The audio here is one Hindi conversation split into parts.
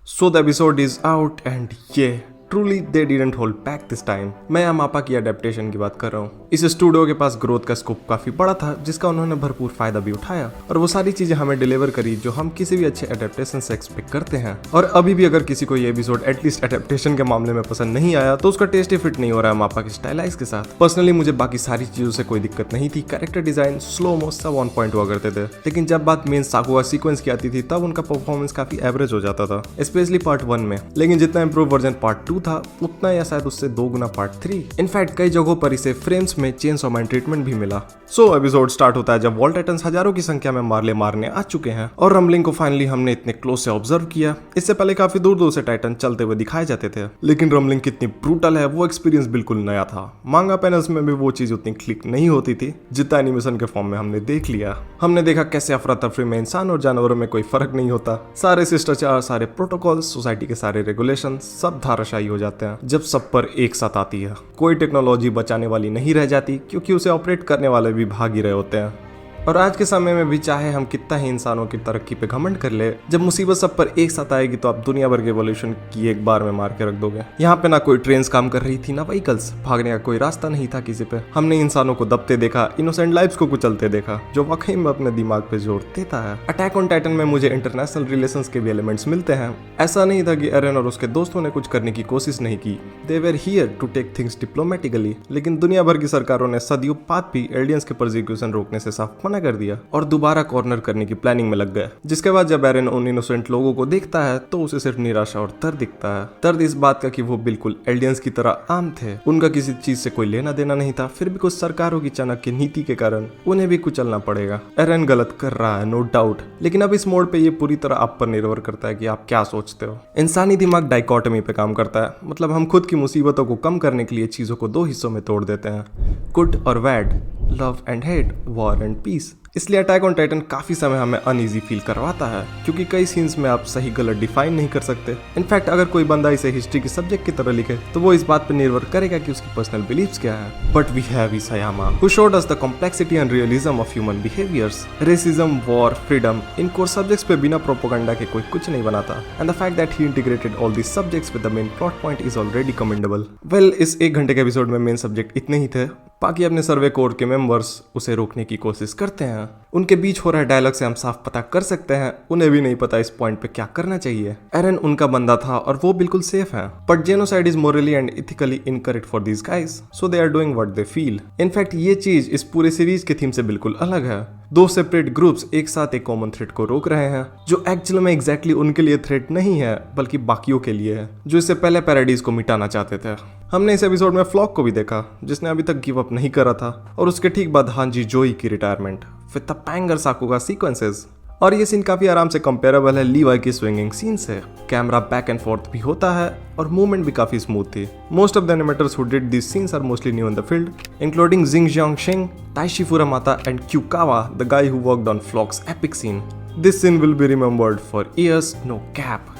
So the episode is out and yeah, truly they didn't hold back this time. मैं अमापा की अडेप्टेशन की बात कर रहा हूँ। इस स्टूडियो के पास ग्रोथ का स्कोप काफी बड़ा था, जिसका उन्होंने भरपूर फायदा भी उठाया और वो सारी चीजें हमें डिलीवर करी जो हम किसी भी अच्छे अडेप्टेशन से एक्सपेक्ट करते हैं। और अभी भी अगर किसी को ये एपिसोड एटलीस्ट अडेप्टेशन के मामले में पसंद नहीं आया तो उसका टेस्ट ही फिट नहीं हो रहा है अमापा के स्टाइलाइज के साथ। पर्सनली मुझे बाकी सारी चीजों से कोई दिक्कत नहीं थी। कैरेक्टर डिजाइन, स्लो मो सब ऑन पॉइंट हुआ करते थे, लेकिन जब बात मेन साकुगा सीक्वेंस की आती थी तब उनका परफॉर्मेंस काफी एवरेज हो जाता था, स्पेशली पार्ट 1 में। लेकिन जितना इंप्रूव वर्जन पार्ट 2 था उतना या शायद उससे 2 गुना पार्ट 3। इनफैक्ट कई जगहों पर इसे फ्रेम्स में चेंसॉ मैन ट्रीटमेंट भी मिला। सो एपिसोड स्टार्ट होता है जब वॉल टाइटन्स हजारों की संख्या में मारने आ चुके हैं और रम्बलिंग को फाइनली हमने इतने क्लोज से ऑब्जर्व किया। इससे पहले काफी दूर दूर से टाइटन चलते हुए दिखाए जाते थे, लेकिन रम्बलिंग कितनी ब्रूटल है वो एक्सपीरियंस बिल्कुल नया था। मांगा पैनल्स में भी वो चीज उतनी क्लिक नहीं होती थी जितना एनिमेशन के फॉर्म में हमने देख लिया। हमने देखा कैसे अफरा तफरी में इंसान और जानवरों में कोई फर्क नहीं होता। सारे शिष्टाचार, सारे प्रोटोकॉल, सोसाइटी के सारे रेगुलेशन सब धाराशायी हो जाते हैं जब सब पर एक साथ आती है। कोई टेक्नोलॉजी बचाने वाली नहीं रह जाती क्योंकि उसे ऑपरेट करने वाले भी भाग ही रहे होते हैं। और आज के समय में भी चाहे हम कितना ही इंसानों की तरक्की पे घमंड कर ले, जब मुसीबत सब पर एक साथ आएगी तो आप दुनिया भर के एवोल्यूशन की एक बार में मार के रख दोगे। यहाँ पे ना कोई ट्रेन्स काम कर रही थी, ना व्हीकल्स, भागने का कोई रास्ता नहीं था किसी पे। हमने इंसानों को दबते देखा, इनोसेंट लाइव्स को कुचलते देखा, जो वाकई में अपने दिमाग पे जोर देता है। अटैक ऑन टाइटन में मुझे इंटरनेशनल रिलेशंस के भी एलिमेंट्स मिलते हैं। ऐसा नहीं था कि एरन और उसके दोस्तों ने कुछ करने की कोशिश नहीं की। They were here to take things diplomatically, लेकिन दुनिया भर की सरकारों ने सदियों बाद भी एलियंस के परसिक्यूशन रोकने से साफ मना कर दिया और दोबारा कॉर्नर करने की प्लानिंग में लग गए। जिसके बाद जब एरन उन इनोसेंट लोगों को देखता है तो उसे सिर्फ निराशा और दर्द दिखता है। दर्द इस बात का कि वो बिल्कुल एलियंस की तरह आम थे, उनका किसी चीज से कोई लेना देना नहीं था, फिर भी कुछ सरकारों की चाणक्य नीति के कारण उन्हें भी कुचलना पड़ेगा। एरन गलत कर रहा है, नो डाउट, लेकिन अब इस मोड पे ये पूरी तरह आप पर निर्भर करता है कि आप क्या सोचते हो। इंसानी दिमाग डाइकोटमी पे काम करता है, मतलब हम खुद की मुसीबतों को कम करने के लिए चीजों को 2 हिस्सों में तोड़ देते हैं, गुड और bad, love and hate, war and peace. इसलिए अटैक ऑन टाइटन काफी समय हमें अनईजी फील करवाता है, क्योंकि कई सीन्स में आप सही गलत डिफाइन नहीं कर सकते। इनफैक्ट अगर कोई बंदा इसे हिस्ट्री के सब्जेक्ट की तरह लिखे तो वो इस बात पर निर्भर करेगा कि उसकी पर्सनल बिलीव्स क्या है। But we have Isayama who showed us the complexity and realism of human behaviours. Racism, war, freedom, in core subjects पे बिना प्रोपेगेंडा के कोई कुछ नहीं बनाता। And the fact that he integrated all these subjects with the main plot point is already commendable. Well, इस 1 घंटे के एपिसोड में मेन सब्जेक्ट इतने ही थे। बाकी अपने सर्वे कोर के मेंबर्स उसे रोकने की कोशिश करते हैं। उनके बीच हो रहा डायलॉग से हम साफ पता कर सकते हैं उन्हें भी नहीं पता इस पॉइंट पे क्या करना चाहिए। एरन उनका बंदा था और वो बिल्कुल सेफ है, but genocide is morally and ethically incorrect for these guys, so they are doing what they feel. In fact ये चीज इस पूरे सीरीज के थीम से बिल्कुल अलग है। 2 सेपरेट ग्रुप्स एक साथ एक कॉमन थ्रेट को रोक रहे हैं, जो एक्चुअल में एग्जैक्टली उनके लिए थ्रेट नहीं है बल्कि बाकियों के लिए है, जो इससे पहले पैराडाइज को मिटाना चाहते थे। हमने इस एपिसोड में फ्लॉक को भी देखा, जिसने अभी तक गिव अप नहीं करा था, और उसके ठीक बाद हांजी जोई की retirement with the banger sakuga sequences. और ये सीन काफी आराम से कंपेरेबल है लीवाई की स्विंगिंग सीन से। कैमरा बैक एंड फोर्थ भी होता है और मूवमेंट भी काफी स्मूथ थी। Most of the animators who did this scenes are mostly new in the field, including Jing Jiangxing, Taishi Furamata and Kyukawa, the guy who worked on Floch's epic scene. This scene will be remembered for years, no cap.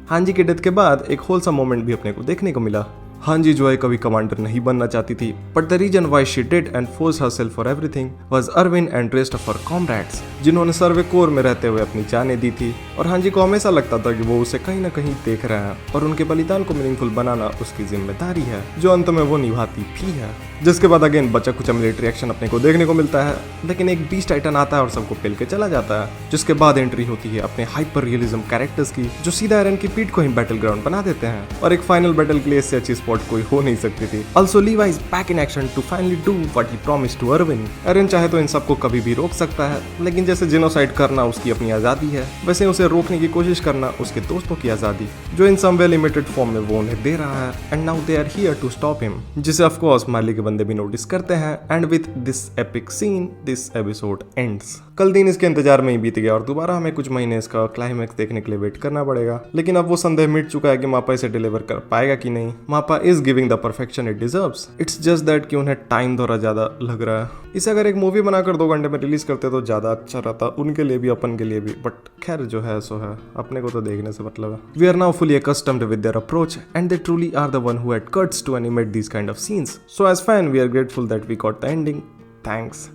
Hange के डेथ के बाद एक होलसम मोमेंट भी अपने को देखने को मिला। हांजी जोई कभी कमांडर नहीं बनना चाहती थी, but the reason why she did and force herself for everything was Erwin and rest of her comrades, जिन्होंने सर्वे कोर में रहते हुए अपनी जानें दी थी। और हांजी को हमेशा लगता था कि वो उसे कहीं ना कहीं देख रहे हैं और उनके बलिदान को मीनिंगफुल बनाना उसकी जिम्मेदारी है, जो अंत में वो निभाती भी है। जिसके बाद अगेन बचा कुछ मिलिट्री एक्शन अपने को देखने को मिलता है, लेकिन एक बीस्ट टाइटन आता है और सबको पेल के चला जाता है। जिसके बाद एंट्री होती है अपने हाइपर रियलिज्म कैरेक्टर्स की, जो सीधा एरन की पीठ को ही बैटल ग्राउंड बना देते हैं। और एक फाइनल बैटल के लिए इससे अच्छी स्पॉट कोई हो नहीं सकती थी। Also Levi is back in action to finally do what he promised to Erwin. एरन चाहे तो इन सबको कभी भी रोक सकता है, लेकिन जैसे जेनोसाइड करना उसकी अपनी आजादी है, वैसे उसे रोकने की कोशिश करना उसके दोस्तों की आजादी, जो इन सम वे लिमिटेड फॉर्म में वो उन्हें दे रहा है। And now they are here to stop him, जिसे ऑफ कोर्स मार्ली के बंदे भी नोटिस करते हैं। And with this epic scene this episode ends. कल दिन इसके इंतजार में ही बीत गया और दोबारा हमें कुछ महीने इसका क्लाइमैक्स देखने के लिए वेट करना पड़ेगा। लेकिन अब वो संदेह मिट चुका है कि मापा इसे डिलीवर कर पाएगा कि नहीं। मापा is giving the perfection it deserves. It's just that कि उन्हें टाइम थोड़ा ज्यादा लग रहा है। इसे अगर एक मूवी बनाकर 2 घंटे में रिलीज करते तो ज्यादा अच्छा रहता, उनके लिए भी अपन के लिए भी। बट खैर जो है सो है, अपने को तो देखने से मतलब है। We are now fully accustomed with their approach and they truly are the one who had guts to animate these kind of scenes. So as fan we are grateful that we got the ending. Thanks.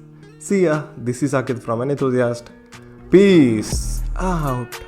See ya. This is Akid from An Enthusiast. Peace out.